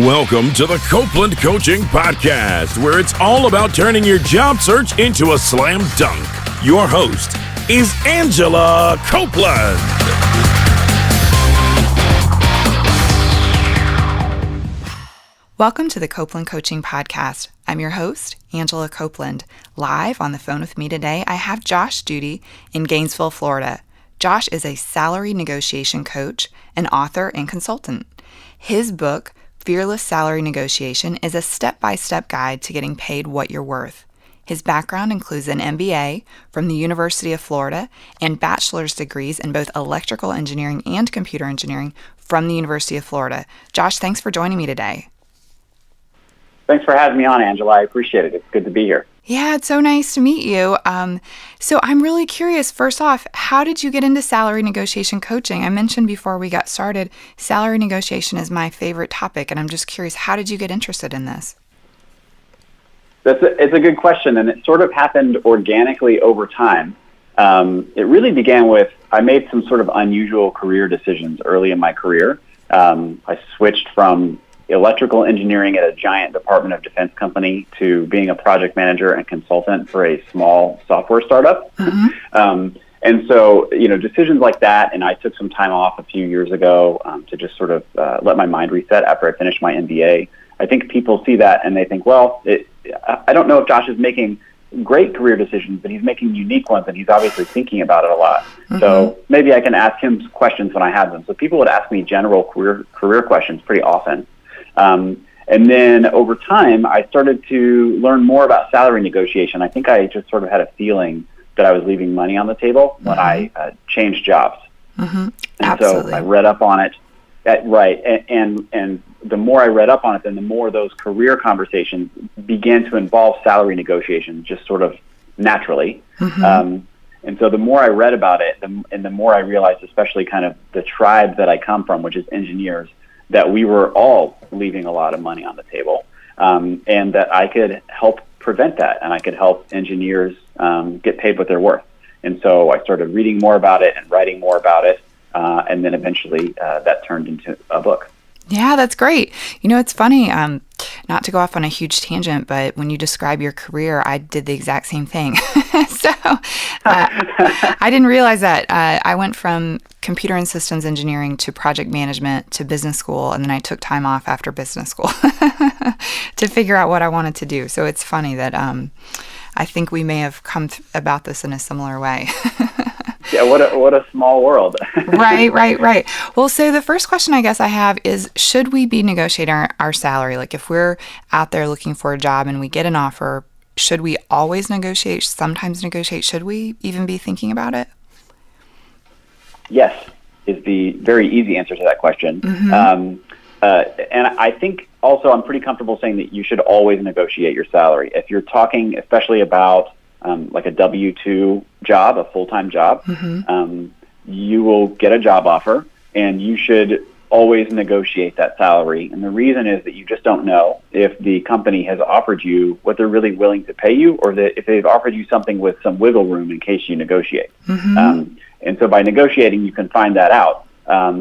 Welcome to the Copeland Coaching Podcast, where it's all about turning your job search into a slam dunk. Your host is Angela Copeland. Welcome to the Copeland Coaching Podcast. I'm your host, Angela Copeland. Live on the phone with me today, I have Josh Doody in Gainesville, Florida. Josh is a salary negotiation coach, an author, and consultant. His book, Fearless Salary Negotiation, is a step-by-step guide to getting paid what you're worth. His background includes an MBA from the University of Florida and bachelor's degrees in both electrical engineering and computer engineering from the University of Florida. Josh, thanks for joining me today. Thanks for having me on, Angela. I appreciate it. It's good to be here. Yeah, it's so nice to meet you. So I'm really curious, first off, how did you get into salary negotiation coaching? I mentioned before we got started, salary negotiation is my favorite topic, and I'm just curious, how did you get interested in this? It's a good question, and it sort of happened organically over time. It really began with, I made some sort of unusual career decisions early in my career. I switched from electrical engineering at a giant Department of Defense company to being a project manager and consultant for a small software startup. Mm-hmm. And so, decisions like that, and I took some time off a few years ago to just sort of let my mind reset after I finished my MBA. I think people see that and they think, well, I don't know if Josh is making great career decisions, but he's making unique ones, and he's obviously thinking about it a lot. Mm-hmm. So maybe I can ask him questions when I have them. So people would ask me general career questions pretty often. And then over time, I started to learn more about salary negotiation. I think I just sort of had a feeling that I was leaving money on the table when I changed jobs. Mm-hmm. And Absolutely. so I read up on it. Right. And the more I read up on it, then the more those career conversations began to involve salary negotiation just sort of naturally. Mm-hmm. And so the more I read about it, and the more I realized, especially kind of the tribe that I come from, which is engineers, that we were all leaving a lot of money on the table, and that I could help prevent that, and I could help engineers get paid what they're worth. And so I started reading more about it and writing more about it, and then eventually that turned into a book. Yeah, that's great. It's funny, not to go off on a huge tangent, but when you describe your career, I did the exact same thing. So I didn't realize that. I went from computer and systems engineering to project management to business school, and then I took time off after business school to figure out what I wanted to do. So it's funny that I think we may have come about this in a similar way. Yeah, what a small world. Right. Well, so the first question I guess I have is, should we be negotiating our salary? Like if we're out there looking for a job and we get an offer, should we always negotiate, sometimes negotiate? Should we even be thinking about it? Yes, is the very easy answer to that question. Mm-hmm. And I think also I'm pretty comfortable saying that you should always negotiate your salary. If you're talking especially about like a W-2 job, a full-time job, mm-hmm. You will get a job offer, and you should always negotiate that salary. And the reason is that you just don't know if the company has offered you what they're really willing to pay you, or that if they've offered you something with some wiggle room in case you negotiate. Mm-hmm. And so by negotiating, you can find that out.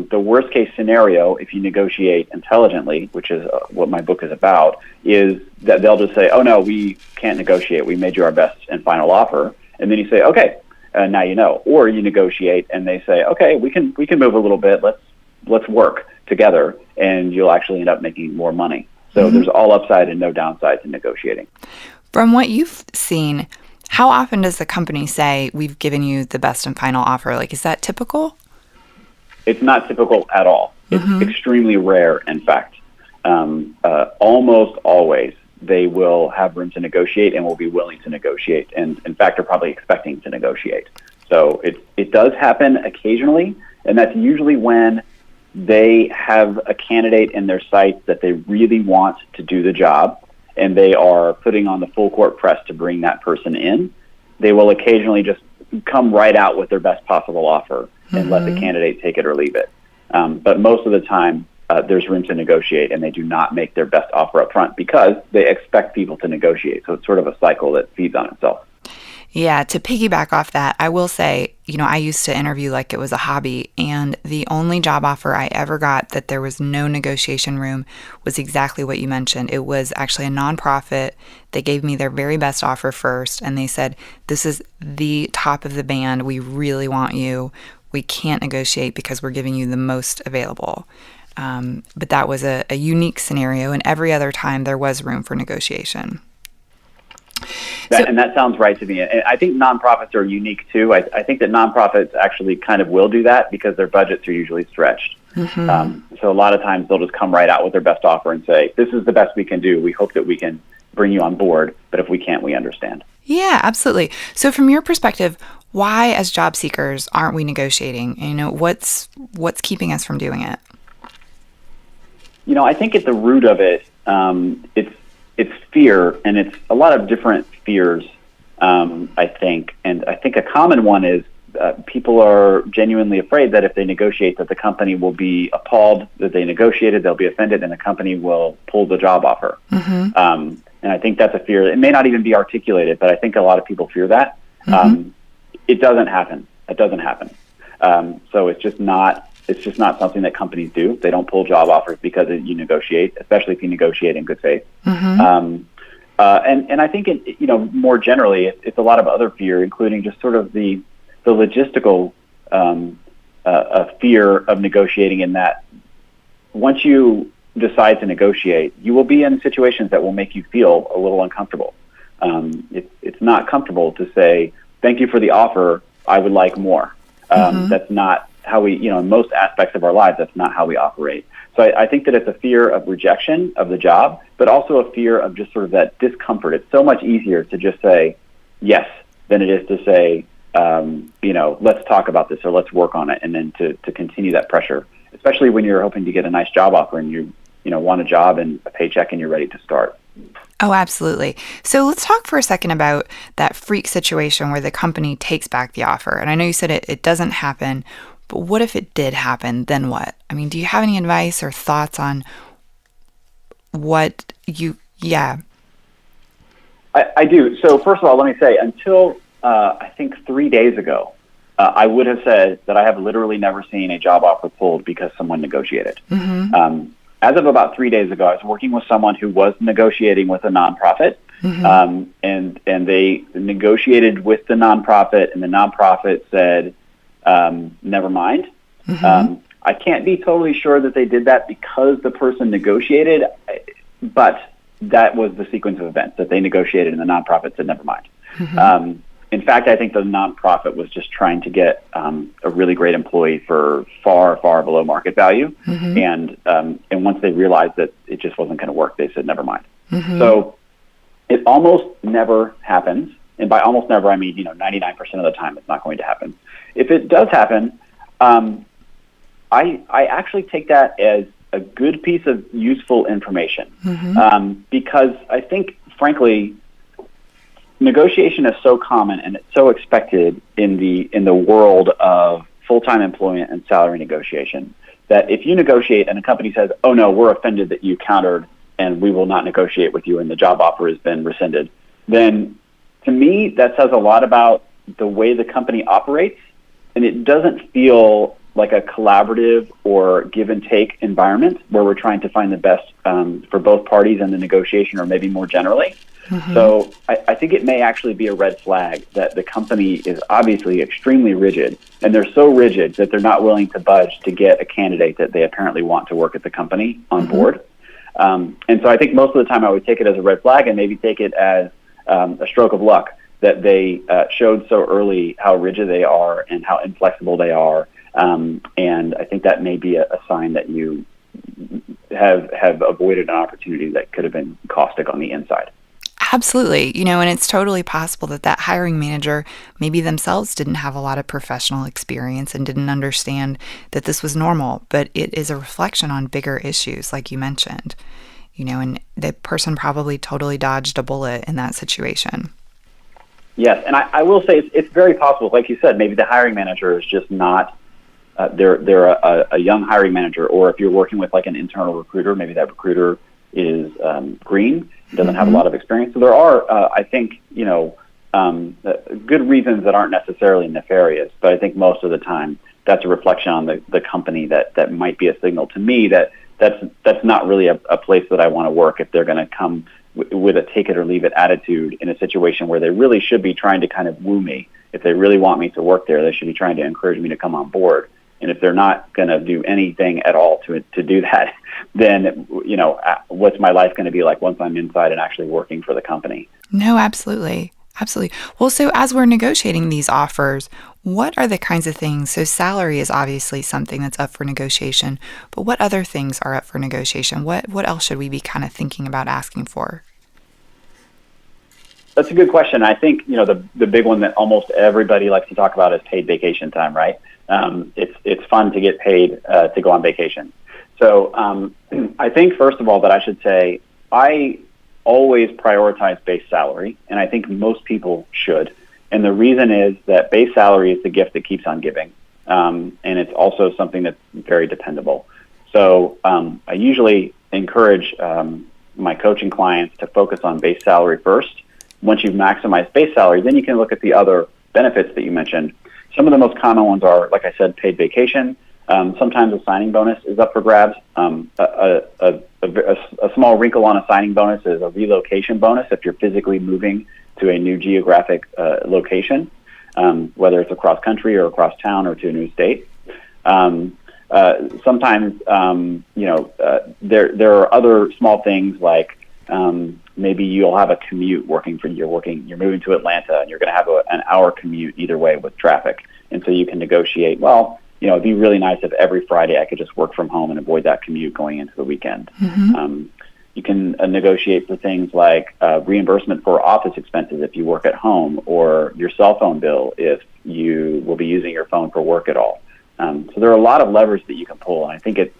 The worst case scenario, if you negotiate intelligently, which is what my book is about, is that they'll just say, oh no, we can't negotiate. We made you our best and final offer. And then you say, okay, now you know. Or you negotiate and they say, okay, we can move a little bit. Let's work together, and you'll actually end up making more money. So mm-hmm. There's all upside and no downside to negotiating. From what you've seen, how often does the company say, we've given you the best and final offer? Like, is that typical? It's not typical at all. It's mm-hmm. extremely rare, in fact. Almost always they will have room to negotiate and will be willing to negotiate, and in fact are probably expecting to negotiate. So it does happen occasionally, and that's usually when they have a candidate in their sights that they really want to do the job, and they are putting on the full court press to bring that person in. They will occasionally just come right out with their best possible offer and mm-hmm. let the candidate take it or leave it. But most of the time, there's room to negotiate, and they do not make their best offer up front because they expect people to negotiate. So it's sort of a cycle that feeds on itself. Yeah, to piggyback off that, I will say, I used to interview like it was a hobby, and the only job offer I ever got that there was no negotiation room was exactly what you mentioned. It was actually a nonprofit. They gave me their very best offer first, and they said, this is the top of the band. We really want you. We can't negotiate because we're giving you the most available. But that was a unique scenario, and every other time there was room for negotiation. And that sounds right to me. And I think nonprofits are unique too. I think that nonprofits actually kind of will do that because their budgets are usually stretched. So a lot of times they'll just come right out with their best offer and say, this is the best we can do. We hope that we can bring you on board, but if we can't, we understand. Yeah, absolutely. So from your perspective, why as job seekers aren't we negotiating? And, what's keeping us from doing it? I think at the root of it, it's fear, and it's a lot of different fears, I think. And I think a common one is people are genuinely afraid that if they negotiate, that the company will be appalled that they negotiated, they'll be offended, and the company will pull the job offer. And I think that's a fear. It may not even be articulated, but I think a lot of people fear that. It doesn't happen. It doesn't happen. So it's just not something that companies do. They don't pull job offers because you negotiate, especially if you negotiate in good faith. And I think more generally, it's a lot of other fear, including just sort of the logistical fear of negotiating. In that, once you decide to negotiate, you will be in situations that will make you feel a little uncomfortable. It's not comfortable to say, "Thank you for the offer. I would like more." That's not how we, in most aspects of our lives, that's not how we operate. So I think that it's a fear of rejection of the job, but also a fear of just sort of that discomfort. It's so much easier to just say yes than it is to say, let's talk about this or let's work on it, and then to continue that pressure, especially when you're hoping to get a nice job offer and you want a job and a paycheck and you're ready to start. Oh, absolutely. So let's talk for a second about that freak situation where the company takes back the offer. And I know you said it doesn't happen, but what if it did happen? Then what? I mean, do you have any advice or thoughts on what I do. So first of all, let me say, until I think 3 days ago, I would have said that I have literally never seen a job offer pulled because someone negotiated. As of about 3 days ago, I was working with someone who was negotiating with a nonprofit, and they negotiated with the nonprofit, and the nonprofit said, never mind. I can't be totally sure that they did that because the person negotiated, but that was the sequence of events, that they negotiated and the nonprofit said, never mind. In fact, I think the nonprofit was just trying to get a really great employee for far, far below market value. And once they realized that it just wasn't going to work, they said, never mind. So it almost never happens. And by almost never, I mean, 99% of the time it's not going to happen. If it does happen, I actually take that as a good piece of useful information, because I think, frankly, negotiation is so common and it's so expected in the world of full-time employment and salary negotiation that if you negotiate and a company says, "Oh no, we're offended that you countered and we will not negotiate with you and the job offer has been rescinded," then to me that says a lot about the way the company operates, and it doesn't feel like a collaborative or give and take environment where we're trying to find the best for both parties in the negotiation, or maybe more generally. So I think it may actually be a red flag that the company is obviously extremely rigid, and they're so rigid that they're not willing to budge to get a candidate that they apparently want to work at the company on board. And so I think most of the time I would take it as a red flag and maybe take it as a stroke of luck that they showed so early how rigid they are and how inflexible they are. And I think that may be a sign that you have avoided an opportunity that could have been caustic on the inside. Absolutely. And it's totally possible that hiring manager maybe themselves didn't have a lot of professional experience and didn't understand that this was normal, but it is a reflection on bigger issues, like you mentioned, and the person probably totally dodged a bullet in that situation. Yes, and I will say it's very possible, like you said, maybe the hiring manager is just not, they're a young hiring manager, or if you're working with like an internal recruiter, maybe that recruiter is green, doesn't have a lot of experience. So there are, I think, good reasons that aren't necessarily nefarious, but I think most of the time that's a reflection on the company that might be a signal to me that's not really a place that I want to work if they're going to come with a take it or leave it attitude in a situation where they really should be trying to kind of woo me. If they really want me to work there, they should be trying to encourage me to come on board. And if they're not going to do anything at all to do that, then, what's my life going to be like once I'm inside and actually working for the company? No, absolutely. Absolutely. Well, so as we're negotiating these offers, what are the kinds of things? So salary is obviously something that's up for negotiation, but what other things are up for negotiation? What else should we be kind of thinking about asking for? That's a good question. I think, the big one that almost everybody likes to talk about is paid vacation time, right? It's fun to get paid to go on vacation. So I think, first of all, that I should say I always prioritize base salary, and I think most people should. And the reason is that base salary is the gift that keeps on giving, and it's also something that's very dependable. So I usually encourage my coaching clients to focus on base salary first. Once you've maximized base salary, then you can look at the other benefits that you mentioned. Some of the most common ones are, like I said, paid vacation. Sometimes a signing bonus is up for grabs. A small wrinkle on a signing bonus is a relocation bonus if you're physically moving to a new geographic location, whether it's across country or across town or to a new state. Sometimes, there are other small things like maybe you'll have a commute you're moving to Atlanta and you're going to have an hour commute either way with traffic. And so you can negotiate, it'd be really nice if every Friday I could just work from home and avoid that commute going into the weekend. Mm-hmm. You can negotiate for things like reimbursement for office expenses if you work at home, or your cell phone bill if you will be using your phone for work at all. So there are a lot of levers that you can pull, and I think it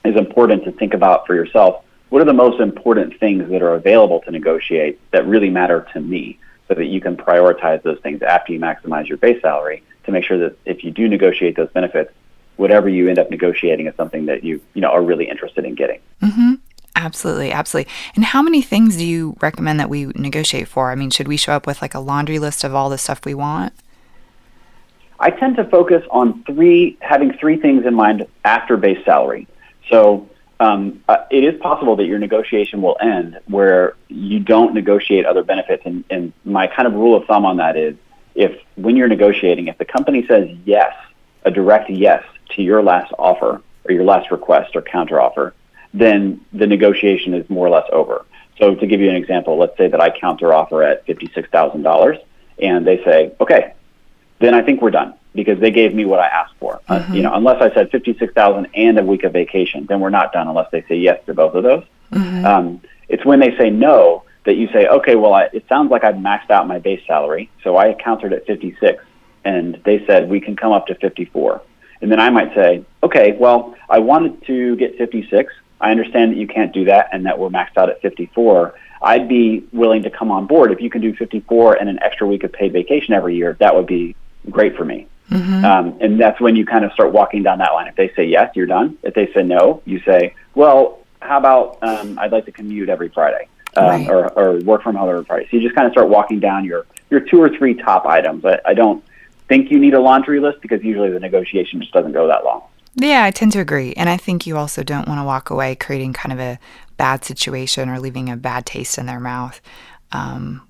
is important to think about for yourself, what are the most important things that are available to negotiate that really matter to me, so that you can prioritize those things after you maximize your base salary to make sure that if you do negotiate those benefits, whatever you end up negotiating is something that you are really interested in getting. Mm-hmm. Absolutely. Absolutely. And how many things do you recommend that we negotiate for? I mean, should we show up with like a laundry list of all the stuff we want? I tend to focus on having three things in mind after base salary. So it is possible that your negotiation will end where you don't negotiate other benefits. And my kind of rule of thumb on that is, when you're negotiating, if the company says yes, a direct yes to your last offer or your last request or counteroffer, then the negotiation is more or less over. So to give you an example, let's say that I counteroffer at $56,000 and they say, okay, then I think we're done because they gave me what I asked for. Mm-hmm. Unless I said $56,000 and a week of vacation, then we're not done unless they say yes to both of those. Mm-hmm. It's when they say no that you say, okay, well, it sounds like I've maxed out my base salary. So I countered at 56 and they said we can come up to 54. And then I might say, okay, well, I wanted to get 56. I understand that you can't do that and that we're maxed out at 54. I'd be willing to come on board. If you can do 54 and an extra week of paid vacation every year, that would be great for me. Mm-hmm. And that's when you kind of start walking down that line. If they say yes, you're done. If they say no, you say, well, how about I'd like to commute every Friday right. or work from home every Friday. So you just kind of start walking down your 2 or 3 top items. I don't think you need a laundry list because usually the negotiation just doesn't go that long. Yeah, I tend to agree. And I think you also don't want to walk away creating kind of a bad situation or leaving a bad taste in their mouth.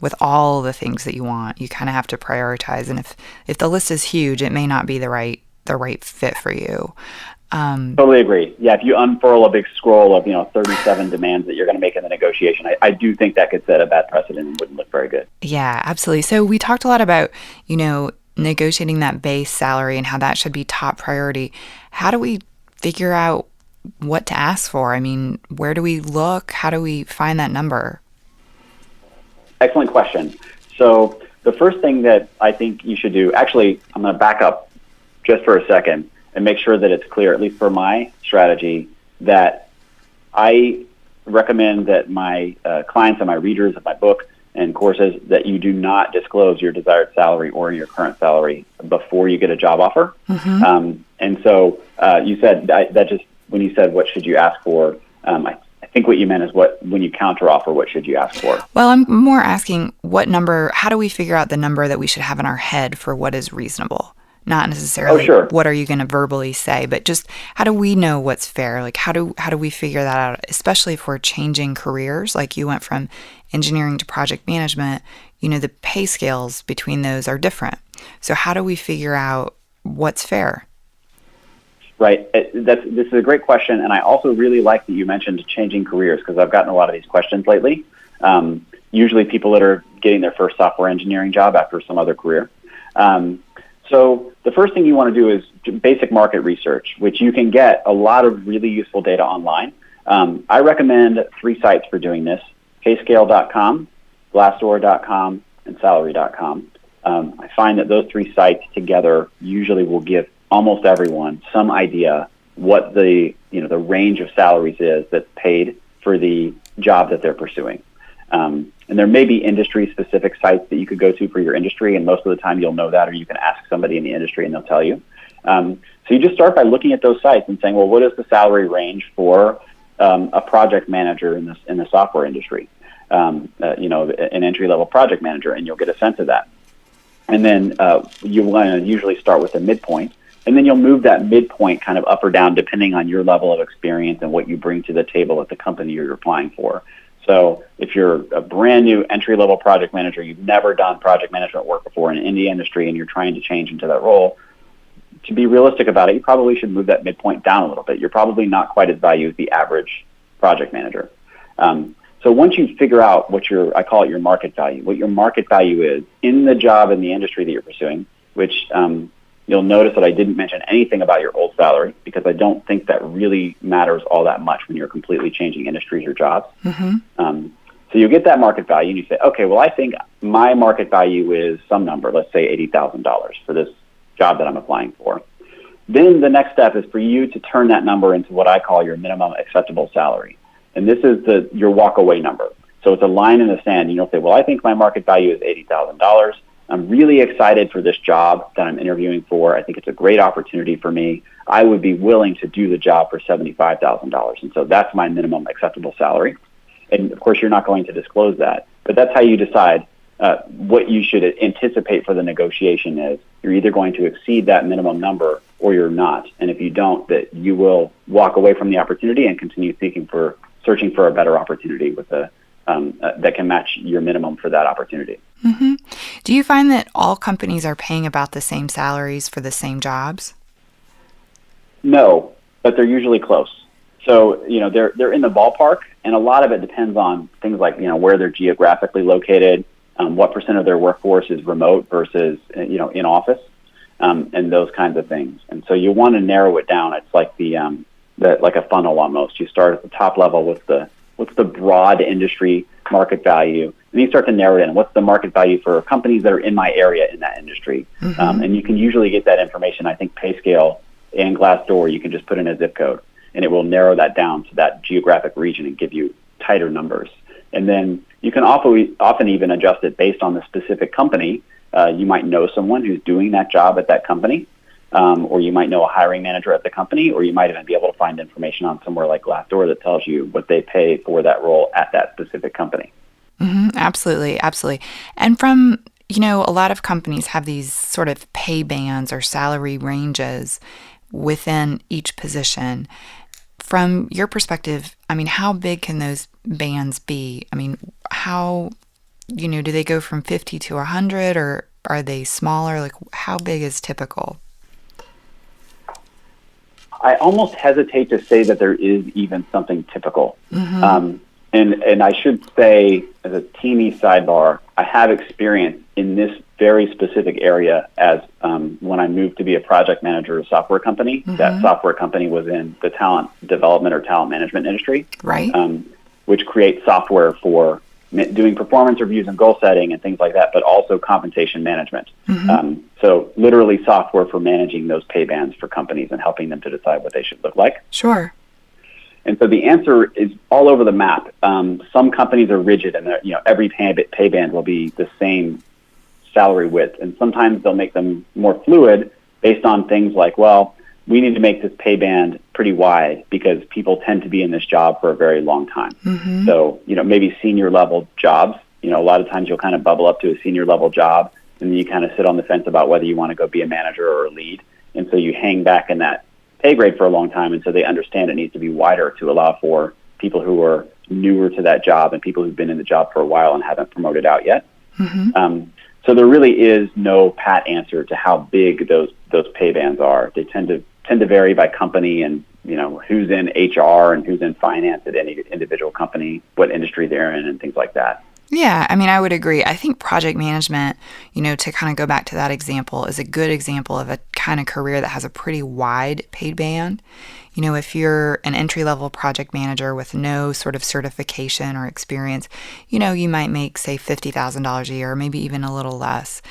With all the things that you want, you kind of have to prioritize. And if the list is huge, it may not be the right fit for you. Totally agree. Yeah, if you unfurl a big scroll of 37 demands that you're going to make in the negotiation, I do think that could set a bad precedent and wouldn't look very good. Yeah, absolutely. So we talked a lot about negotiating that base salary and how that should be top priority. How do we figure out what to ask for? I mean, where do we look? How do we find that number? Excellent question. So the first thing that I think you should do, actually, I'm going to back up just for a second and make sure that it's clear, at least for my strategy, that I recommend that my clients and my readers of my book and courses that you do not disclose your desired salary or your current salary before you get a job offer. Mm-hmm. And so you said that just when you said what should you ask for, I think what you meant is when you counteroffer, what should you ask for? Well, I'm more asking how do we figure out the number that we should have in our head for what is reasonable? Not necessarily what are you going to verbally say, but just how do we know what's fair? Like how do we figure that out, especially if we're changing careers? Like you went from engineering to project management, the pay scales between those are different. So how do we figure out what's fair? Right. This is a great question, and I also really like that you mentioned changing careers because I've gotten a lot of these questions lately. Usually people that are getting their first software engineering job after some other career. So the first thing you want to do is basic market research, which you can get a lot of really useful data online. I recommend 3 sites for doing this: payscale.com, glassdoor.com, and salary.com. I find that those 3 sites together usually will give almost everyone some idea what the range of salaries is that's paid for the job that they're pursuing. And there may be industry-specific sites that you could go to for your industry, and most of the time you'll know that, or you can ask somebody in the industry and they'll tell you. So you just start by looking at those sites and saying, well, what is the salary range for a project manager in the software industry? An entry-level project manager, and you'll get a sense of that. And then you want to usually start with a midpoint, and then you'll move that midpoint kind of up or down depending on your level of experience and what you bring to the table at the company you're applying for. So if you're a brand new entry-level project manager, you've never done project management work before in the industry, and you're trying to change into that role, to be realistic about it, you probably should move that midpoint down a little bit. You're probably not quite as valued as the average project manager. So once you figure out I call it your market value, what your market value is in the job in the industry that you're pursuing, which you'll notice that I didn't mention anything about your old salary because I don't think that really matters all that much when you're completely changing industries or jobs. Mm-hmm. So you get that market value and you say, okay, well, I think my market value is some number, let's say $80,000 for this job that I'm applying for. Then the next step is for you to turn that number into what I call your minimum acceptable salary. And this is your walk-away number. So it's a line in the sand. You'll say, well, I think my market value is $80,000. I'm really excited for this job that I'm interviewing for. I think it's a great opportunity for me. I would be willing to do the job for $75,000. And so that's my minimum acceptable salary. And of course, you're not going to disclose that. But that's how you decide what you should anticipate for the negotiation is. You're either going to exceed that minimum number or you're not. And if you don't, that you will walk away from the opportunity and continue searching for a better opportunity with that can match your minimum for that opportunity. Mm-hmm. Do you find that all companies are paying about the same salaries for the same jobs? No, but they're usually close. So, they're in the ballpark, and a lot of it depends on things like, where they're geographically located, what percent of their workforce is remote versus, in office, and those kinds of things. And so you want to narrow it down. It's like like a funnel almost. You start at the top level with what's the broad industry market value, and you start to narrow it in. What's the market value for companies that are in my area in that industry? Mm-hmm. And you can usually get that information. I think PayScale and Glassdoor, you can just put in a zip code, and it will narrow that down to that geographic region and give you tighter numbers. And then you can often even adjust it based on the specific company. You might know someone who's doing that job at that company, or you might know a hiring manager at the company, or you might even be able to find information on somewhere like Glassdoor that tells you what they pay for that role at that specific company. Mm-hmm, absolutely, absolutely. And from, a lot of companies have these sort of pay bands or salary ranges within each position. From your perspective, how big can those bands be? How, do they go from 50 to 100, or are they smaller? Like, how big is typical? I almost hesitate to say that there is even something typical. Mm-hmm. And I should say, as a teeny sidebar, I have experience in this very specific area as when I moved to be a project manager at a software company. Mm-hmm. That software company was in the talent development or talent management industry, right? Which creates software for doing performance reviews and goal setting and things like that, but also compensation management. Mm-hmm. So literally software for managing those pay bands for companies and helping them to decide what they should look like. Sure. And so the answer is all over the map. Some companies are rigid, and every pay band will be the same salary width. And sometimes they'll make them more fluid based on things like, well, we need to make this pay band pretty wide because people tend to be in this job for a very long time. Mm-hmm. So, maybe senior level jobs, a lot of times you'll kind of bubble up to a senior level job and then you kind of sit on the fence about whether you want to go be a manager or a lead. And so you hang back in that pay grade for a long time. And so they understand it needs to be wider to allow for people who are newer to that job and people who've been in the job for a while and haven't promoted out yet. Mm-hmm. So there really is no pat answer to how big those pay bands are. They tend to vary by company and, who's in HR and who's in finance at any individual company, what industry they're in and things like that. Yeah, I would agree. I think project management, to kind of go back to that example, is a good example of a kind of career that has a pretty wide paid band. If you're an entry-level project manager with no sort of certification or experience, you might make, say, $50,000 a year, or maybe even a little less.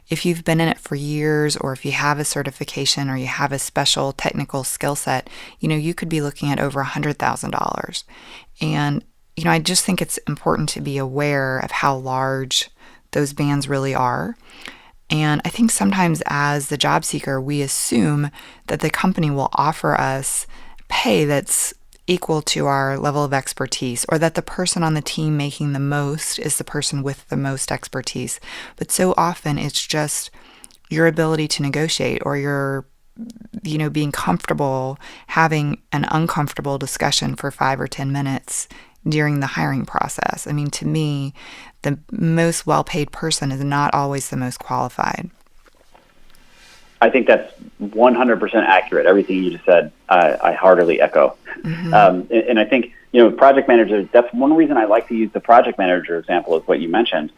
If you've been in it for years, or if you have a certification or you have a special technical skill set, you could be looking at over $100,000. And I just think it's important to be aware of how large those bands really are. And I think sometimes as the job seeker, we assume that the company will offer us pay that's equal to our level of expertise, or that the person on the team making the most is the person with the most expertise. But so often it's just your ability to negotiate, or your being comfortable having an uncomfortable discussion for 5 or 10 minutes during the hiring process. To me, the most well-paid person is not always the most qualified. I think that's 100% accurate. Everything you just said, I heartily echo. Mm-hmm. And I think, project managers, that's one reason I like to use the project manager example is what you mentioned,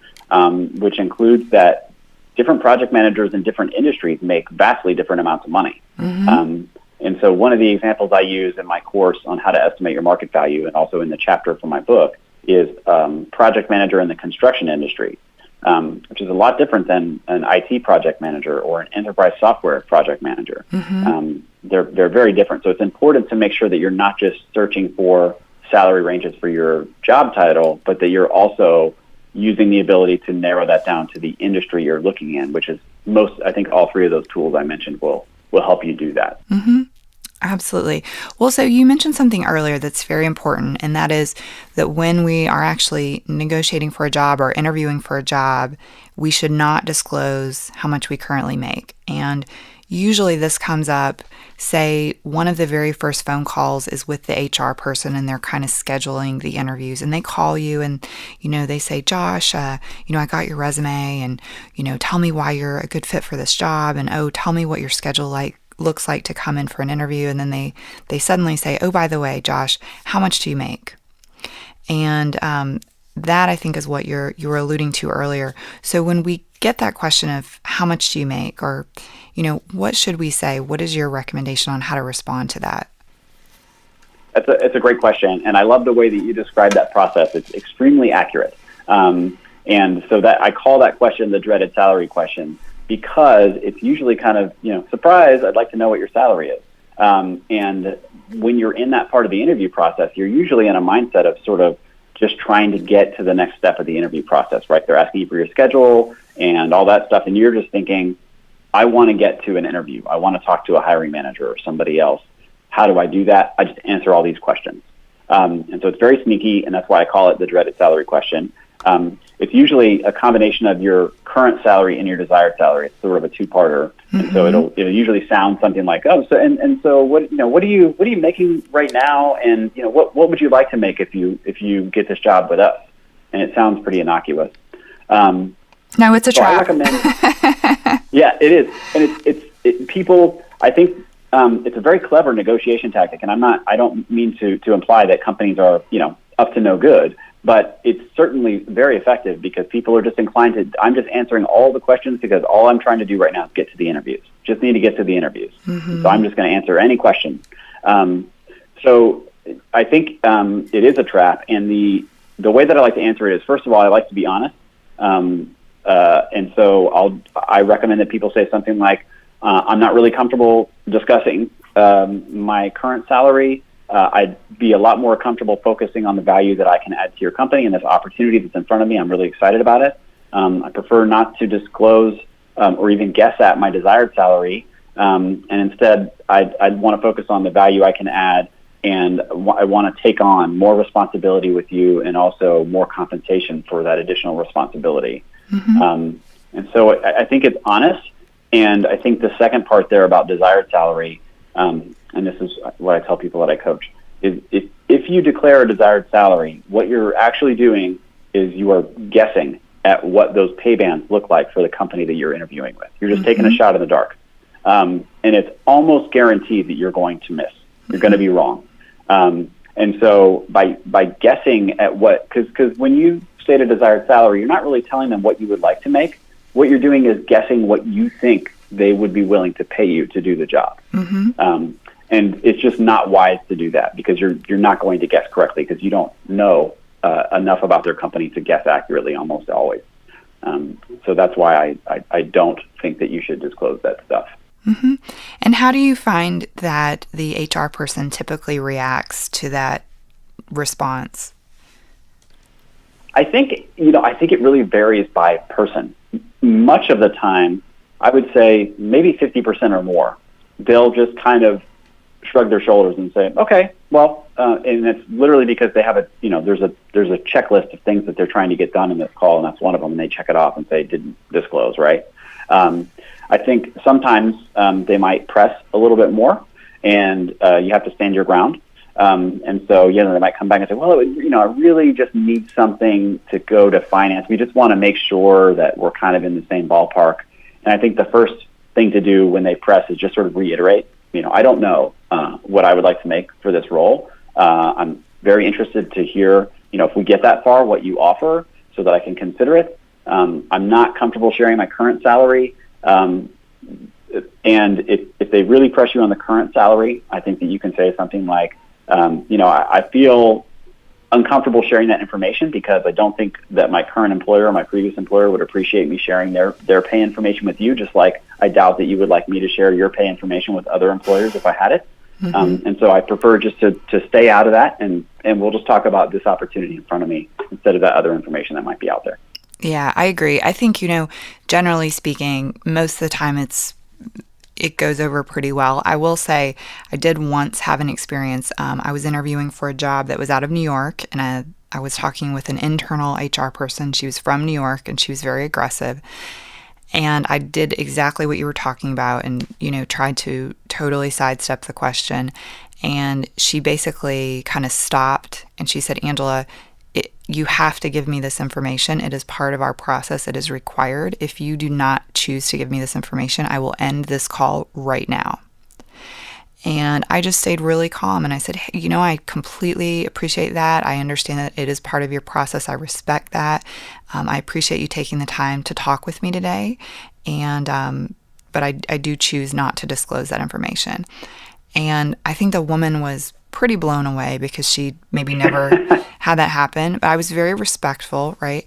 which includes that different project managers in different industries make vastly different amounts of money. Mm-hmm. And so one of the examples I use in my course on how to estimate your market value, and also in the chapter for my book, is project manager in the construction industry, which is a lot different than an IT project manager or an enterprise software project manager. Mm-hmm. They're very different. So it's important to make sure that you're not just searching for salary ranges for your job title, but that you're also using the ability to narrow that down to the industry you're looking in, which is I think all three of those tools I mentioned will help you do that. Mm-hmm. Absolutely. Well, so you mentioned something earlier that's very important, and that is that when we are actually negotiating for a job or interviewing for a job, we should not disclose how much we currently make. And usually this comes up, say, one of the very first phone calls is with the HR person, and they're kind of scheduling the interviews, and they call you and, they say, Josh, I got your resume, and, tell me why you're a good fit for this job, and, oh, tell me what your schedule looks like to come in for an interview. And then they suddenly say, oh, by the way, Josh, how much do you make? And that, I think, is what you were alluding to earlier. So when we get that question of how much do you make, or, what should we say? What is your recommendation on how to respond to that? It's a great question. And I love the way that you described that process. It's extremely accurate. And so that I call that question the dreaded salary question, because it's usually kind of, surprise, I'd like to know what your salary is. And when you're in that part of the interview process, you're usually in a mindset of sort of just trying to get to the next step of the interview process, right? They're asking you for your schedule and all that stuff, and you're just thinking, I want to get to an interview. I want to talk to a hiring manager or somebody else. How do I do that? I just answer all these questions. And so it's very sneaky, and that's why I call it the dreaded salary question. It's usually a combination of your current salary and your desired salary. It's sort of a two-parter, Mm-hmm. and so it'll usually sound something like, oh, so and so what are you making right now, and what would you like to make if you get this job with us? And it sounds pretty innocuous. No, it's a trap. I recommend. Yeah, it is, and people. I think it's a very clever negotiation tactic, and I don't mean to imply that companies are up to no good. But it's certainly very effective because people are just inclined to, I'm just answering all the questions because all I'm trying to do right now is get to the interviews. Just need to get to the interviews. Mm-hmm. So I'm just going to answer any question. So I think it is a trap. And the way that I like to answer it is, first of all, I like to be honest. And so I recommend that people say something like, I'm not really comfortable discussing my current salary. I'd be a lot more comfortable focusing on the value that I can add to your company and this opportunity that's in front of me. I'm really excited about it. I prefer not to disclose or even guess at my desired salary. And instead, I'd want to focus on the value I can add, and I want to take on more responsibility with you and also more compensation for that additional responsibility. And so I think it's honest. And I think the second part there about desired salary, and this is what I tell people that I coach, is if you declare a desired salary, what you're actually doing is you are guessing at what those pay bands look like for the company that you're interviewing with. You're just taking a shot in the dark. And it's almost guaranteed that you're going to miss. You're going to be wrong. And so by guessing at what, because when you state a desired salary, you're not really telling them what you would like to make. What you're doing is guessing what you think they would be willing to pay you to do the job. And it's just not wise to do that, because you're not going to guess correctly, because you don't know enough about their company to guess accurately almost always. So that's why I don't think that you should disclose that stuff. And how do you find that the HR person typically reacts to that response? I think it really varies by person. Much of the time, I would say maybe 50% or more, they'll just kind of shrug their shoulders and say, okay, well, and it's literally because they have there's a checklist of things that they're trying to get done in this call, and that's one of them, and they check it off and say, didn't disclose, right? I think sometimes they might press a little bit more, and you have to stand your ground. And so, they might come back and say, well, I really just need something to go to finance. We just want to make sure that we're kind of in the same ballpark. And I think the first thing to do when they press is just sort of reiterate, I don't know what I would like to make for this role. I'm very interested to hear, if we get that far, what you offer so that I can consider it. I'm not comfortable sharing my current salary. And if they really press you on the current salary, I think that you can say something like, I feel uncomfortable sharing that information because I don't think that my current employer or my previous employer would appreciate me sharing their pay information with you, just like I doubt that you would like me to share your pay information with other employers if I had it. And so I prefer just to stay out of that, and we'll just talk about this opportunity in front of me instead of that other information that might be out there. Yeah, I agree. I think, generally speaking, most of the time it goes over pretty well. I will say I did once have an experience. I was interviewing for a job that was out of New York, and I was talking with an internal HR person. She was from New York, and she was very aggressive. And I did exactly what you were talking about and, tried to totally sidestep the question. And she basically kind of stopped, and she said, Angela, you have to give me this information. It is part of our process. It is required. If you do not choose to give me this information, I will end this call right now. And I just stayed really calm, and I said, hey, I completely appreciate that. I understand that it is part of your process. I respect that. I appreciate you taking the time to talk with me today. And but I do choose not to disclose that information. And I think the woman was pretty blown away because she maybe never had that happen. But I was very respectful, right?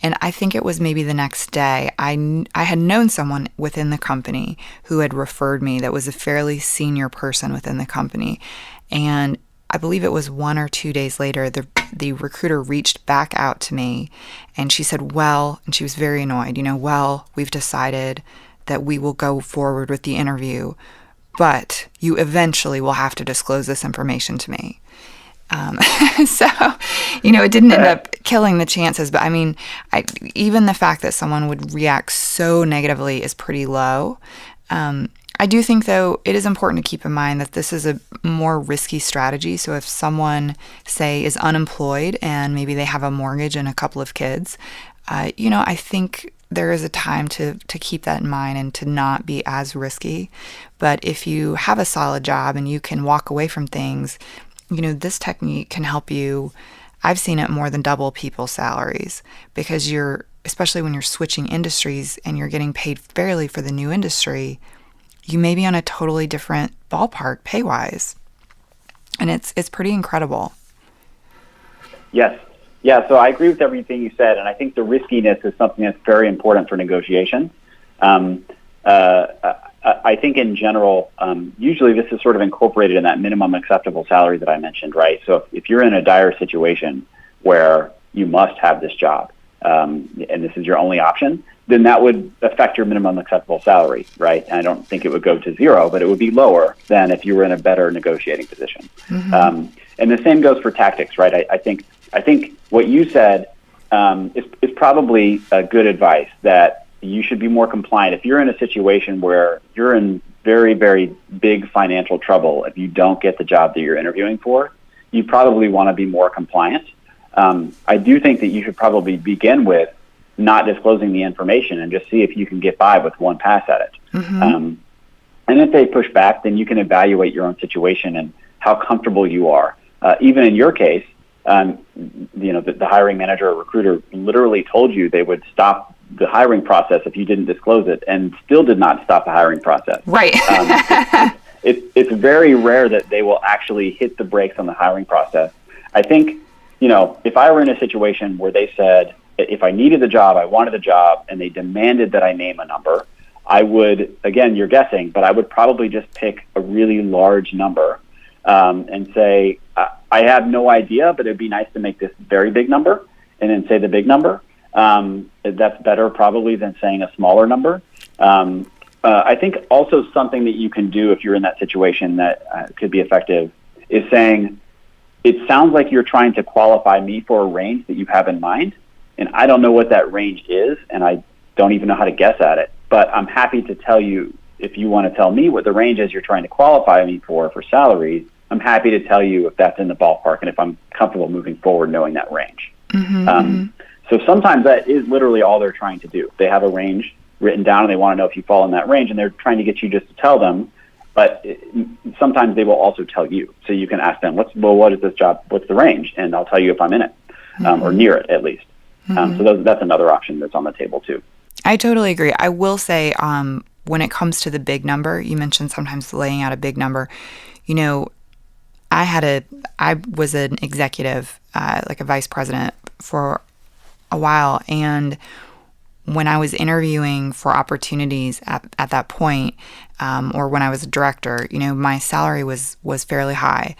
And I think it was maybe the next day, I had known someone within the company who had referred me that was a fairly senior person within the company. And I believe it was 1 or 2 days later, the recruiter reached back out to me, and she said, and she was very annoyed, we've decided that we will go forward with the interview, but you eventually will have to disclose this information to me. So, it didn't end up killing the chances, but even the fact that someone would react so negatively is pretty low. I do think, though, it is important to keep in mind that this is a more risky strategy. So if someone, say, is unemployed and maybe they have a mortgage and a couple of kids, I think there is a time to keep that in mind and to not be as risky. But if you have a solid job and you can walk away from things, this technique can help you. I've seen it more than double people's salaries, because especially when you're switching industries and you're getting paid fairly for the new industry, you may be on a totally different ballpark pay-wise. And it's pretty incredible. Yes. Yeah, so I agree with everything you said, and I think the riskiness is something that's very important for negotiation. I think in general, usually this is sort of incorporated in that minimum acceptable salary that I mentioned, right? So if you're in a dire situation where you must have this job, and this is your only option, then that would affect your minimum acceptable salary, right? And I don't think it would go to zero, but it would be lower than if you were in a better negotiating position. And the same goes for tactics, right? I think what you said is probably good advice, that you should be more compliant. If you're in a situation where you're in very, very big financial trouble, if you don't get the job that you're interviewing for, you probably want to be more compliant. I do think that you should probably begin with not disclosing the information and just see if you can get by with one pass at it. And if they push back, then you can evaluate your own situation and how comfortable you are. Even in your case, the hiring manager or recruiter literally told you they would stop the hiring process if you didn't disclose it, and still did not stop the hiring process. Right. It's very rare that they will actually hit the brakes on the hiring process. I think, if I were in a situation where they said, if I needed the job, I wanted the job, and they demanded that I name a number, I would, again, you're guessing, but I would probably just pick a really large number and say, I have no idea, but it'd be nice to make this very big number, and then say the big number. That's better probably than saying a smaller number. I think also something that you can do if you're in that situation that could be effective is saying, it sounds like you're trying to qualify me for a range that you have in mind, and I don't know what that range is, and I don't even know how to guess at it, but I'm happy to tell you, if you want to tell me what the range is you're trying to qualify me for salaries, I'm happy to tell you if that's in the ballpark and if I'm comfortable moving forward knowing that range. So sometimes that is literally all they're trying to do. They have a range written down and they want to know if you fall in that range, and they're trying to get you just to tell them. But sometimes they will also tell you. So you can ask them, what is this job? What's the range? And I'll tell you if I'm in it, or near it at least. So that's another option that's on the table too. I totally agree. I will say, when it comes to the big number, you mentioned sometimes laying out a big number. I was an executive, like a vice president for a while, and when I was interviewing for opportunities at that point, or when I was a director, my salary was fairly high.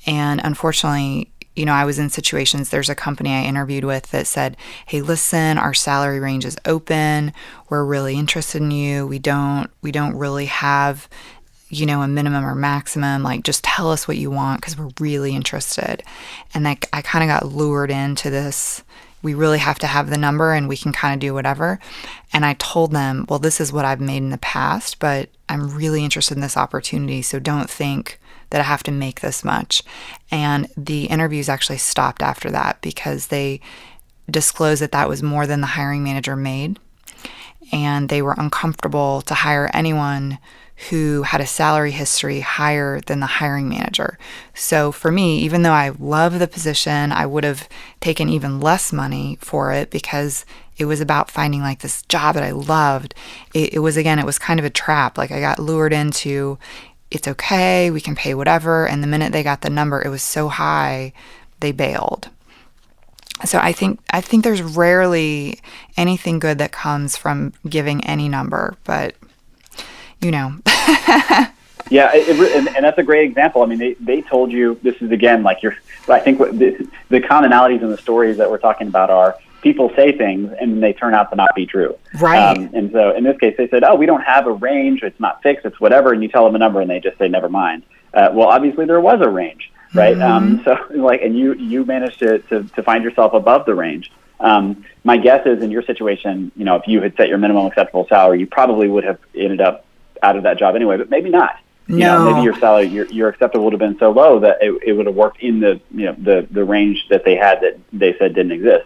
And unfortunately, I was in situations, there's a company I interviewed with that said, hey, listen, our salary range is open. We're really interested in you. We don't really have, a minimum or maximum. Like, just tell us what you want because we're really interested. And I kind of got lured into this, we really have to have the number and we can kind of do whatever. And I told them, well, this is what I've made in the past, but I'm really interested in this opportunity. So don't think that I have to make this much. And the interviews actually stopped after that because they disclosed that was more than the hiring manager made. And they were uncomfortable to hire anyone who had a salary history higher than the hiring manager. So for me, even though I love the position, I would have taken even less money for it because it was about finding like this job that I loved. It was kind of a trap. Like, I got lured into, it's okay, we can pay whatever. And the minute they got the number, it was so high, they bailed. So I think there's rarely anything good that comes from giving any number, but Yeah, and that's a great example. I mean, they told you, this is again, like I think the commonalities in the stories that we're talking about are people say things and they turn out to not be true. Right. And so in this case, they said, oh, we don't have a range. It's not fixed. It's whatever. And you tell them a number and they just say, never mind. Well, obviously there was a range, right? And you managed to find yourself above the range. My guess is in your situation, if you had set your minimum acceptable salary, you probably would have ended up out of that job anyway, but maybe not. Maybe your salary, your acceptable would have been so low that it would have worked in the range that they had that they said didn't exist.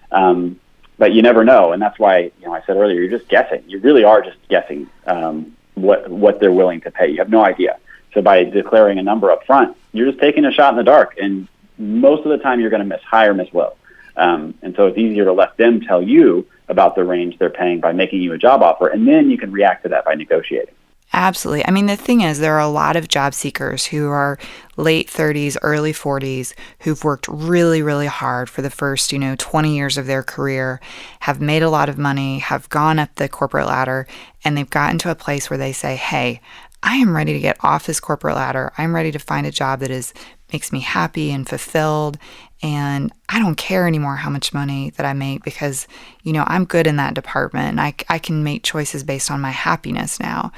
But you never know, and that's why I said earlier, you're just guessing. You really are just guessing what they're willing to pay. You have no idea. So by declaring a number up front, you're just taking a shot in the dark, and most of the time you're going to miss high or miss low. And so it's easier to let them tell you about the range they're paying by making you a job offer, and then you can react to that by negotiating. Absolutely. I mean, the thing is, there are a lot of job seekers who are late 30s, early 40s, who've worked really, really hard for the first, 20 years of their career, have made a lot of money, have gone up the corporate ladder, and they've gotten to a place where they say, hey, I am ready to get off this corporate ladder. I'm ready to find a job that is makes me happy and fulfilled. And I don't care anymore how much money that I make because, I'm good in that department. And I can make choices based on my happiness now.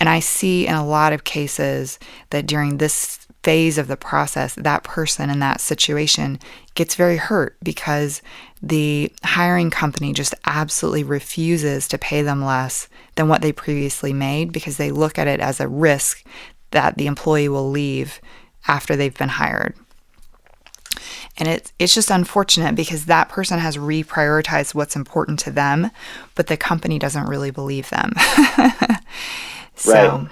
And I see in a lot of cases that during this phase of the process, that person in that situation gets very hurt because the hiring company just absolutely refuses to pay them less than what they previously made because they look at it as a risk that the employee will leave after they've been hired. And it's just unfortunate because that person has reprioritized what's important to them, but the company doesn't really believe them. So, right.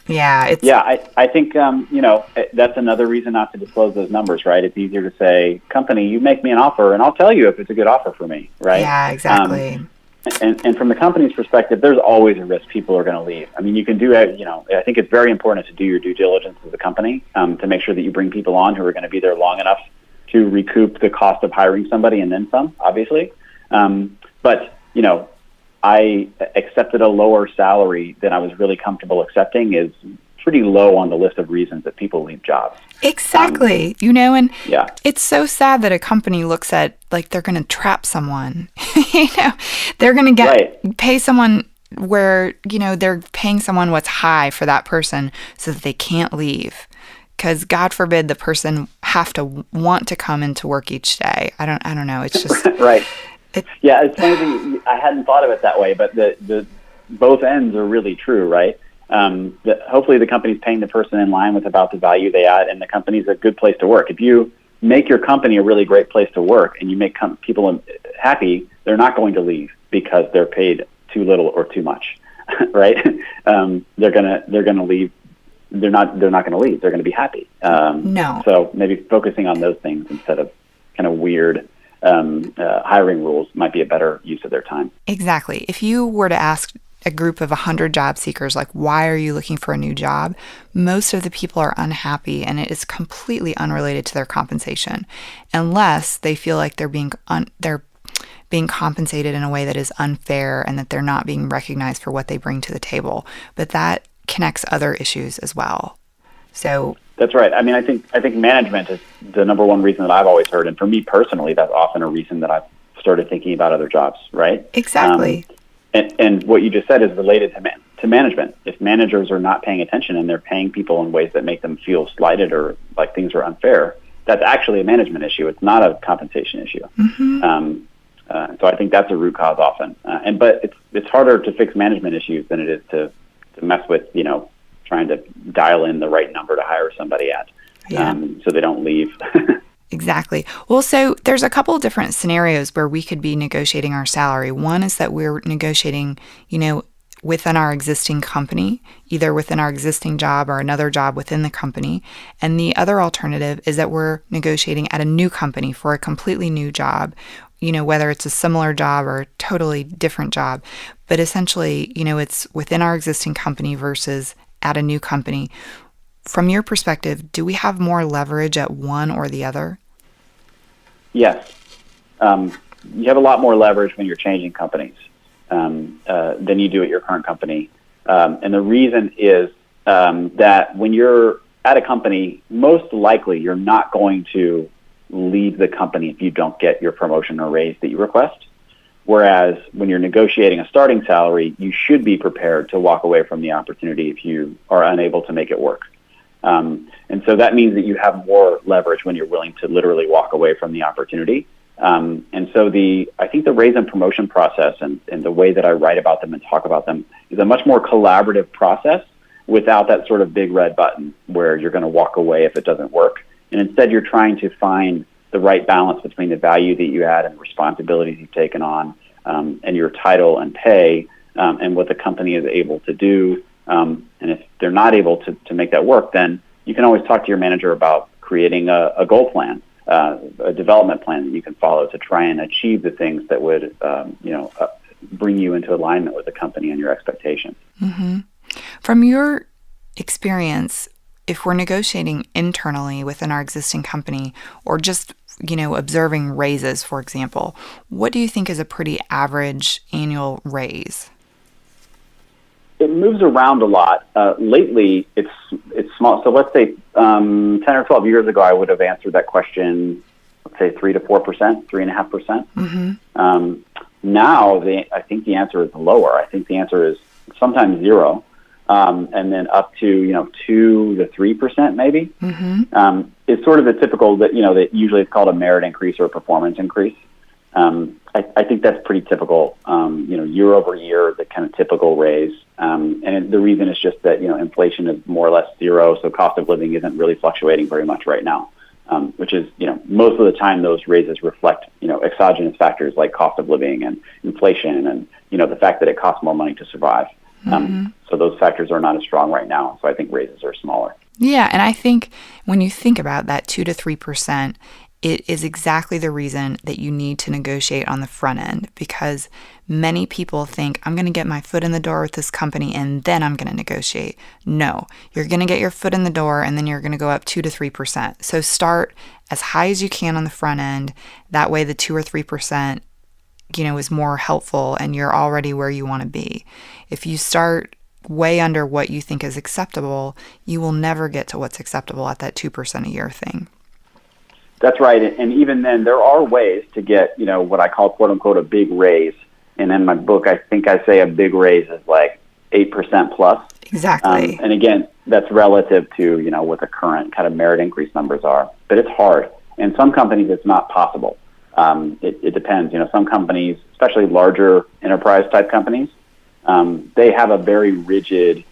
Yeah. I think, that's another reason not to disclose those numbers, right? It's easier to say, company, you make me an offer and I'll tell you if it's a good offer for me, right? Yeah, exactly. And from the company's perspective, there's always a risk people are going to leave. I mean, you can do it, I think it's very important to do your due diligence as a company to make sure that you bring people on who are going to be there long enough to recoup the cost of hiring somebody and then some, obviously. But I accepted a lower salary than I was really comfortable accepting is pretty low on the list of reasons that people leave jobs. Exactly. And yeah. It's so sad that a company looks at like they're going to trap someone. They're going to pay someone where, they're paying someone what's high for that person so that they can't leave. Because God forbid the person have to want to come into work each day. I don't know. It's just right. It's funny. I hadn't thought of it that way, but the both ends are really true, right? Hopefully the company's paying the person in line with about the value they add, and the company's a good place to work. If you make your company a really great place to work and you make people happy, they're not going to leave because they're paid too little or too much, right? They're gonna leave. They're not going to leave. They're going to be happy. No. So maybe focusing on those things instead of kind of weird hiring rules might be a better use of their time. Exactly. If you were to ask a group of 100 job seekers, like, why are you looking for a new job? Most of the people are unhappy, and it is completely unrelated to their compensation, unless they feel like they're being compensated in a way that is unfair and that they're not being recognized for what they bring to the table. But that connects other issues as well. So that's right. I mean, I think management is the number one reason that I've always heard, and for me personally, that's often a reason that I've started thinking about other jobs. Right? Exactly. And what you just said is related to management. If managers are not paying attention and they're paying people in ways that make them feel slighted or like things are unfair, that's actually a management issue. It's not a compensation issue. Mm-hmm. So I think that's a root cause often. But it's harder to fix management issues than it is to mess with, trying to dial in the right number to hire somebody at, so they don't leave. Exactly. Well, so there's a couple of different scenarios where we could be negotiating our salary. One is that we're negotiating, within our existing company, either within our existing job or another job within the company. And the other alternative is that we're negotiating at a new company for a completely new job, whether it's a similar job or a totally different job. But essentially, it's within our existing company versus at a new company. From your perspective, do we have more leverage at one or the other? Yes. You have a lot more leverage when you're changing companies than you do at your current company. And the reason is that when you're at a company, most likely you're not going to leave the company if you don't get your promotion or raise that you request. Whereas when you're negotiating a starting salary, you should be prepared to walk away from the opportunity if you are unable to make it work. And so that means that you have more leverage when you're willing to literally walk away from the opportunity. And so I think the raise and promotion process and the way that I write about them and talk about them is a much more collaborative process without that sort of big red button where you're going to walk away if it doesn't work. And instead, you're trying to find the right balance between the value that you add and the responsibilities you've taken on, and your title and pay, and what the company is able to do. And if they're not able to make that work, then you can always talk to your manager about creating a goal plan, a development plan that you can follow to try and achieve the things that would, bring you into alignment with the company and your expectations. Mm-hmm. From your experience, if we're negotiating internally within our existing company or just, observing raises, for example, what do you think is a pretty average annual raise? it moves around a lot. Lately, it's small. So let's say 10 or 12 years ago, I would have answered that question, let's say 3 to 4%, 3.5%. Mm-hmm. Now, I think the answer is lower. I think the answer is sometimes 0, and then up to 2 to 3% maybe. Mm-hmm. It's sort of the typical that that usually it's called a merit increase or a performance increase. I think that's pretty typical. Year over year, the kind of typical raise. And the reason is just that inflation is more or less 0, so cost of living isn't really fluctuating very much right now. Which is, most of the time those raises reflect, exogenous factors like cost of living and inflation and, the fact that it costs more money to survive. So those factors are not as strong right now. So I think raises are smaller. Yeah. And I think when you think about that 2 to 3%, it is exactly the reason that you need to negotiate on the front end, because many people think, I'm going to get my foot in the door with this company and then I'm going to negotiate. No, you're going to get your foot in the door and then you're going to go up 2 to 3%. So start as high as you can on the front end. That way the 2 or 3%, is more helpful and you're already where you want to be. If you start way under what you think is acceptable, you will never get to what's acceptable at that 2% a year thing. That's right. And even then, there are ways to get, what I call, quote unquote, a big raise. And in my book, I think I say a big raise is like 8% plus. Exactly. And again, that's relative to, what the current kind of merit increase numbers are. But it's hard. And some companies, it's not possible. It depends. Some companies, especially larger enterprise type companies, they have a very rigid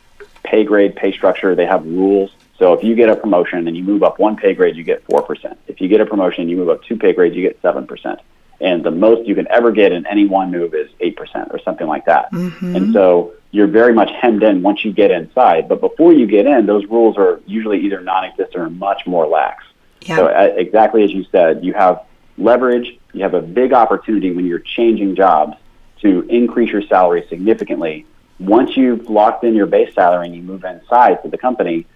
pay grade, pay structure. They have rules. So if you get a promotion and you move up 1 pay grade, you get 4%. If you get a promotion and you move up 2 pay grades, you get 7%. And the most you can ever get in any one move is 8% or something like that. Mm-hmm. And so you're very much hemmed in once you get inside. But before you get in, those rules are usually either non-existent or much more lax. Yeah. So exactly as you said, you have leverage. You have a big opportunity when you're changing jobs to increase your salary significantly. Once you've locked in your base salary and you move inside to the company,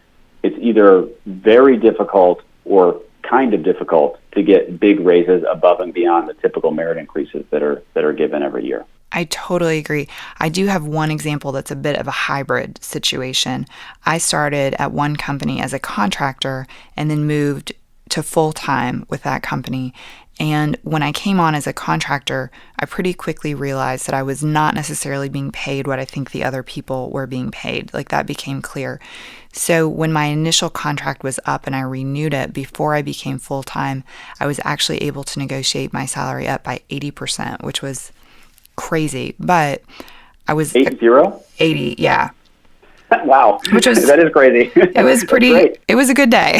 it's either very difficult or kind of difficult to get big raises above and beyond the typical merit increases that are given every year. I totally agree. I do have one example that's a bit of a hybrid situation. I started at one company as a contractor and then moved to full-time with that company. And when I came on as a contractor, I pretty quickly realized that I was not necessarily being paid what I think the other people were being paid. Like, that became clear. So when my initial contract was up and I renewed it before I became full-time, I was actually able to negotiate my salary up by 80%, which was crazy. But I was 80, yeah. Wow. That is crazy. It was it was a good day.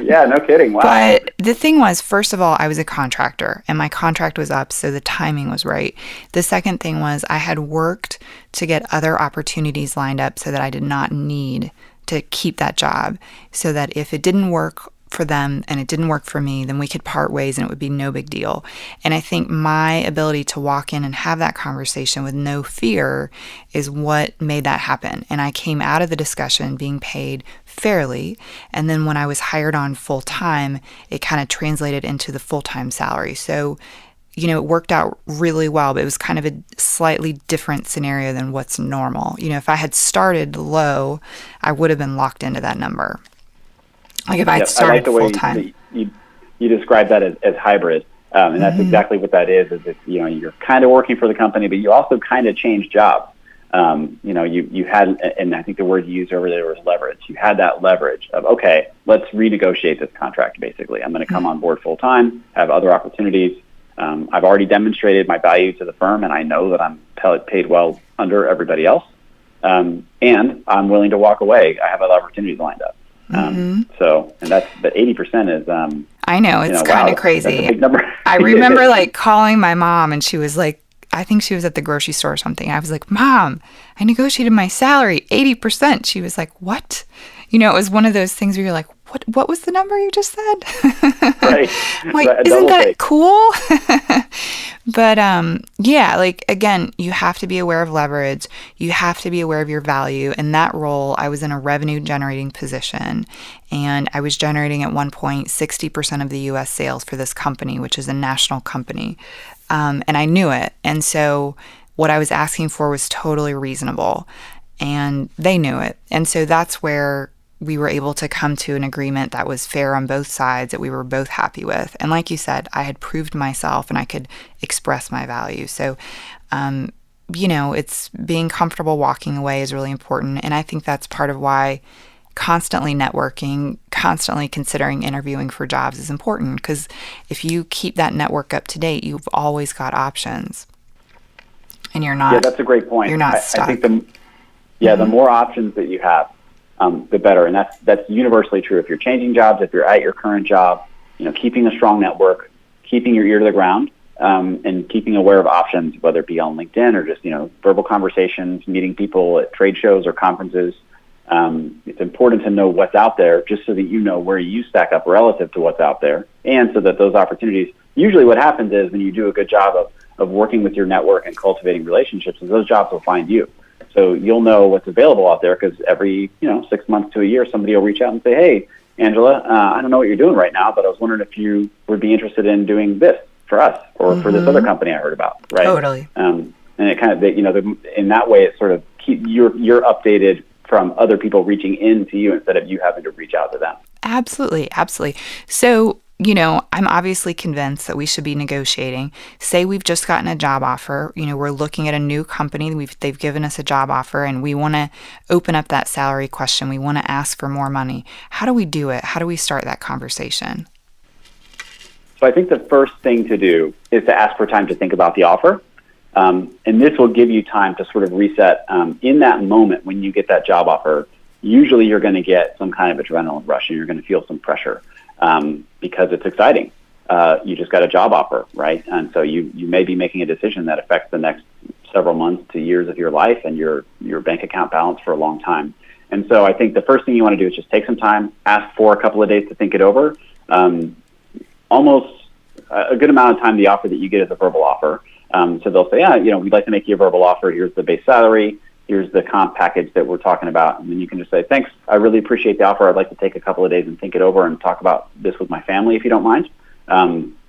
Yeah, no kidding. Wow. But the thing was, first of all, I was a contractor and my contract was up, so the timing was right. The second thing was I had worked to get other opportunities lined up so that I did not need to keep that job, so that if it didn't work for them and it didn't work for me, then we could part ways and it would be no big deal. And I think my ability to walk in and have that conversation with no fear is what made that happen. And I came out of the discussion being paid fairly. And then when I was hired on full time, it kind of translated into the full-time salary. So, it worked out really well, but it was kind of a slightly different scenario than what's normal. If I had started low, I would have been locked into that number. Like if I started full-time. You describe that as hybrid, and that's exactly what that is if, you're kind of working for the company, but you also kind of change jobs. You had, and I think the word you used over there was leverage. You had that leverage of, okay, let's renegotiate this contract, basically. I'm going to come on board full-time, have other opportunities. I've already demonstrated my value to the firm, and I know that I'm paid well under everybody else, and I'm willing to walk away. I have other opportunities lined up. So, and that's, but 80% is, I know, it's kind of crazy. That's a big number. I remember calling my mom and she was like, I think she was at the grocery store or something. I was like, Mom, I negotiated my salary 80%. She was like, what? It was one of those things where you're like, what was the number you just said? Right. Isn't that cool? But again, you have to be aware of leverage. You have to be aware of your value. In that role, I was in a revenue generating position, and I was generating at one point 60% of the U.S. sales for this company, which is a national company. And I knew it. And so what I was asking for was totally reasonable, and they knew it. And so that's where we were able to come to an agreement that was fair on both sides, that we were both happy with. And like you said, I had proved myself and I could express my value. So, it's being comfortable walking away is really important. And I think that's part of why constantly networking, constantly considering interviewing for jobs is important, because if you keep that network up to date, you've always got options. And you're not. Yeah, that's a great point. You're not stuck. I think the more options that you have, the better. And that's universally true. If you're changing jobs, if you're at your current job, keeping a strong network, keeping your ear to the ground, and keeping aware of options, whether it be on LinkedIn or just, verbal conversations, meeting people at trade shows or conferences. It's important to know what's out there just so that you know where you stack up relative to what's out there. And so that those opportunities, usually what happens is when you do a good job of working with your network and cultivating relationships, is those jobs will find you. So you'll know what's available out there because every 6 months to a year, somebody will reach out and say, "Hey, Angela, I don't know what you're doing right now, but I was wondering if you would be interested in doing this for us or for this other company I heard about." Right? Totally. And it kind of, in that way, it sort of you're updated from other people reaching in to you instead of you having to reach out to them. Absolutely. So, I'm obviously convinced that we should be negotiating. Say we've just gotten a job offer, we're looking at a new company, they've given us a job offer, and we want to open up that salary question. We want to ask for more money. How do we do it? How do we start that conversation? So I think the first thing to do is to ask for time to think about the offer. And this will give you time to sort of reset. In that moment when you get that job offer, usually you're going to get some kind of adrenaline rush and you're going to feel some pressure because it's exciting. You just got a job offer, right? And so you may be making a decision that affects the next several months to years of your life and your bank account balance for a long time. And so I think the first thing you want to do is just take some time, ask for a couple of days to think it over. Almost a good amount of time, the offer that you get is a verbal offer. So they'll say, we'd like to make you a verbal offer. Here's the base salary. Here's the comp package that we're talking about. And then you can just say, "Thanks, I really appreciate the offer. I'd like to take a couple of days and think it over and talk about this with my family, if you don't mind."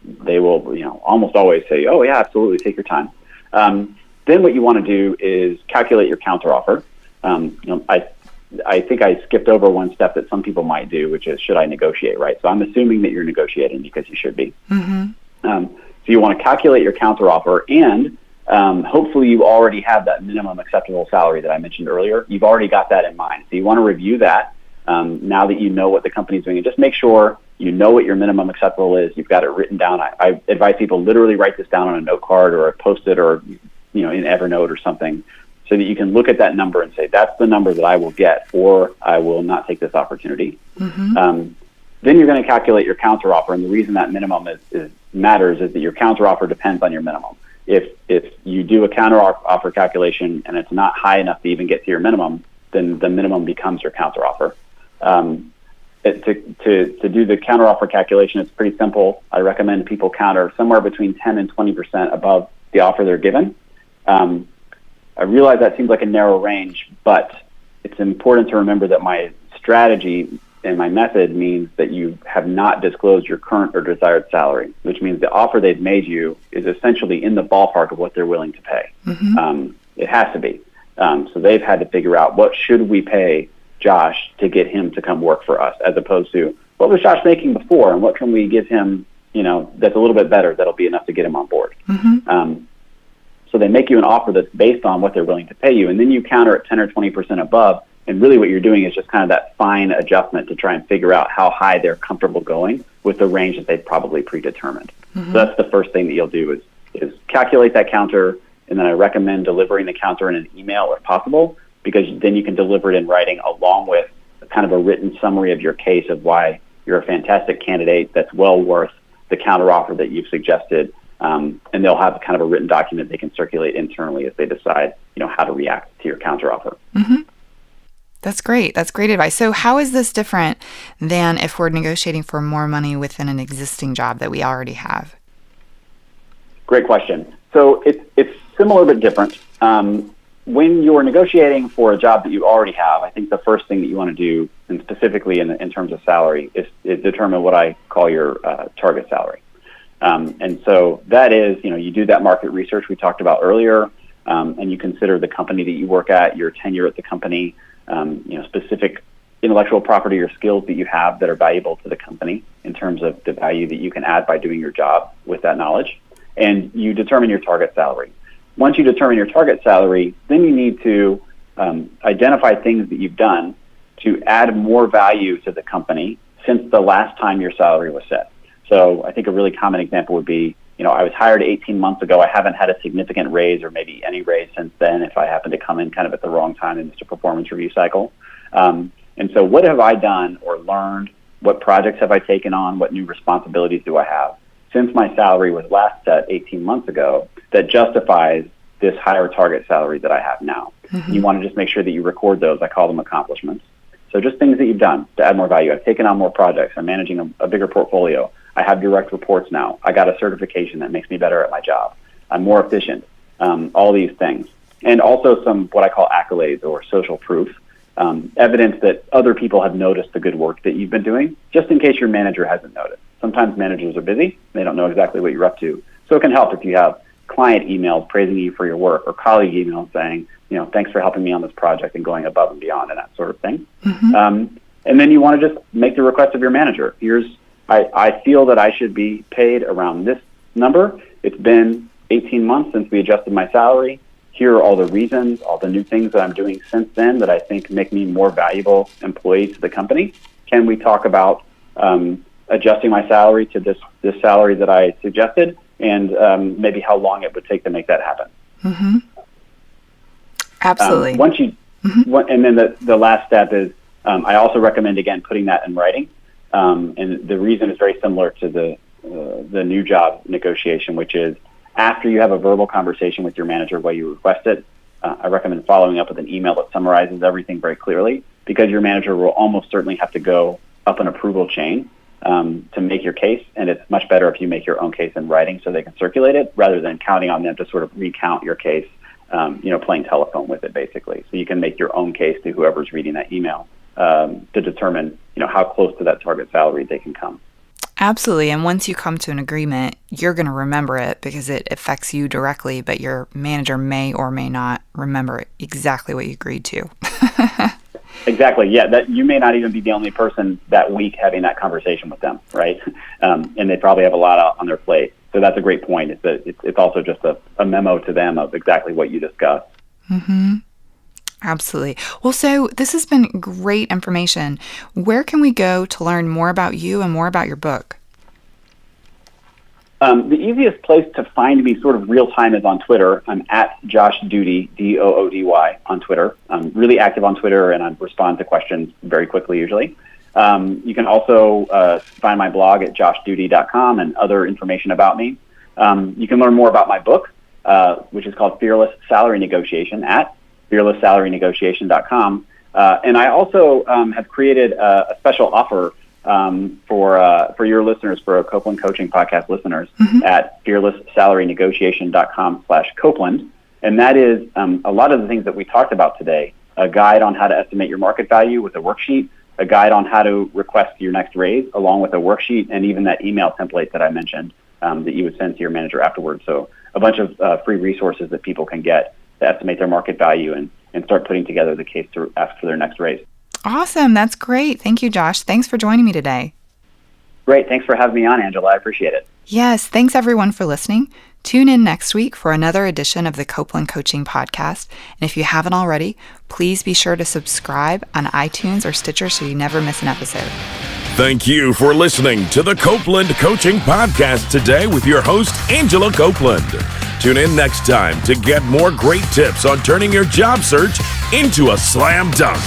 They will, almost always say, "Oh yeah, absolutely, take your time." Then what you want to do is calculate your counteroffer. I think I skipped over one step that some people might do, which is, should I negotiate, right? So I'm assuming that you're negotiating because you should be. So you want to calculate your counteroffer, and hopefully you already have that minimum acceptable salary that I mentioned earlier. You've already got that in mind. So you want to review that now that you know what the company's doing, and just make sure you know what your minimum acceptable is. You've got it written down. I advise people literally write this down on a note card or a Post-it or in Evernote or something, so that you can look at that number and say, "That's the number that I will get, or I will not take this opportunity." Then you're going to calculate your counteroffer, and the reason that minimum matters is that your counteroffer depends on your minimum. If you do a counteroffer calculation and it's not high enough to even get to your minimum, then the minimum becomes your counteroffer. To do the counteroffer calculation, it's pretty simple. I recommend people counter somewhere between 10 and 20% above the offer they're given. I realize that seems like a narrow range, but it's important to remember that my strategy and my method means that you have not disclosed your current or desired salary, which means the offer they've made you is essentially in the ballpark of what they're willing to pay. It has to be. So they've had to figure out, what should we pay Josh to get him to come work for us, as opposed to, what was Josh making before and what can we give him, that's a little bit better, that'll be enough to get him on board. So they make you an offer that's based on what they're willing to pay you, and then you counter at 10 or 20% above. And really what you're doing is just kind of that fine adjustment to try and figure out how high they're comfortable going with the range that they've probably predetermined. So that's the first thing that you'll do is calculate that counter, and then I recommend delivering the counter in an email if possible, because then you can deliver it in writing along with kind of a written summary of your case of why you're a fantastic candidate that's well worth the counteroffer that you've suggested. And they'll have kind of a written document they can circulate internally as they decide, how to react to your counteroffer. That's great. That's great advice. So how is this different than if we're negotiating for more money within an existing job that we already have? Great question. So it's similar but different. When you're negotiating for a job that you already have, I think the first thing that you want to do, and specifically in terms of salary, is determine what I call your target salary. And so that is, you do that market research we talked about earlier. and you consider the company that you work at, your tenure at the company, specific intellectual property or skills that you have that are valuable to the company in terms of the value that you can add by doing your job with that knowledge, and you determine your target salary. Once you determine your target salary, then you need to identify things that you've done to add more value to the company since the last time your salary was set. So I think a really common example would be, I was hired 18 months ago. I haven't had a significant raise or maybe any raise since then if I happen to come in kind of at the wrong time in this performance review cycle. And so what have I done or learned? What projects have I taken on? What new responsibilities do I have since my salary was last set 18 months ago that justifies this higher target salary that I have now? Mm-hmm. You want to just make sure that you record those. I call them accomplishments. So just things that you've done to add more value. I've taken on more projects. I'm managing a bigger portfolio. I have direct reports now. I got a certification that makes me better at my job. I'm more efficient. All these things. And also some what I call accolades or social proof. Evidence that other people have noticed the good work that you've been doing, just in case your manager hasn't noticed. Sometimes managers are busy. They don't know exactly what you're up to. So it can help if you have client emails praising you for your work or colleague emails saying, thanks for helping me on this project and going above and beyond and that sort of thing. Mm-hmm. And then you want to just make the request of your manager. I feel that I should be paid around this number. It's been 18 months since we adjusted my salary. Here are all the reasons, all the new things that I'm doing since then that I think make me more valuable employee to the company. Can we talk about adjusting my salary to this salary that I suggested, and maybe how long it would take to make that happen? Mm-hmm. Absolutely. And then the last step is I also recommend, again, putting that in writing. And the reason is very similar to the new job negotiation, which is after you have a verbal conversation with your manager while you request it, I recommend following up with an email that summarizes everything very clearly, because your manager will almost certainly have to go up an approval chain to make your case. And it's much better if you make your own case in writing so they can circulate it rather than counting on them to sort of recount your case, playing telephone with it, basically. So you can make your own case to whoever's reading that email to determine, how close to that target salary they can come. Absolutely. And once you come to an agreement, you're going to remember it because it affects you directly, but your manager may or may not remember exactly what you agreed to. Exactly. Yeah. That you may not even be the only person that week having that conversation with them, right? And they probably have a lot on their plate. So that's a great point. It's also just a memo to them of exactly what you discussed. Mm-hmm. Absolutely. Well, so this has been great information. Where can we go to learn more about you and more about your book? The easiest place to find me sort of real time is on Twitter. I'm at Josh Doody, Doody on Twitter. I'm really active on Twitter and I respond to questions very quickly usually. You can also find my blog at joshdoody.com and other information about me. You can learn more about my book, which is called Fearless Salary Negotiation at fearlesssalarynegotiation.com. And I also have created a special offer for your listeners, for Copeland Coaching Podcast listeners, at fearlesssalarynegotiation.com/Copeland. And that is a lot of the things that we talked about today: a guide on how to estimate your market value with a worksheet, a guide on how to request your next raise along with a worksheet, and even that email template that I mentioned that you would send to your manager afterwards. So a bunch of free resources that people can get to estimate their market value and start putting together the case to ask for their next raise. Awesome. That's great. Thank you, Josh. Thanks for joining me today. Great. Thanks for having me on, Angela. I appreciate it. Yes. Thanks, everyone, for listening. Tune in next week for another edition of the Copeland Coaching Podcast. And if you haven't already, please be sure to subscribe on iTunes or Stitcher so you never miss an episode. Thank you for listening to the Copeland Coaching Podcast today with your host, Angela Copeland. Tune in next time to get more great tips on turning your job search into a slam dunk.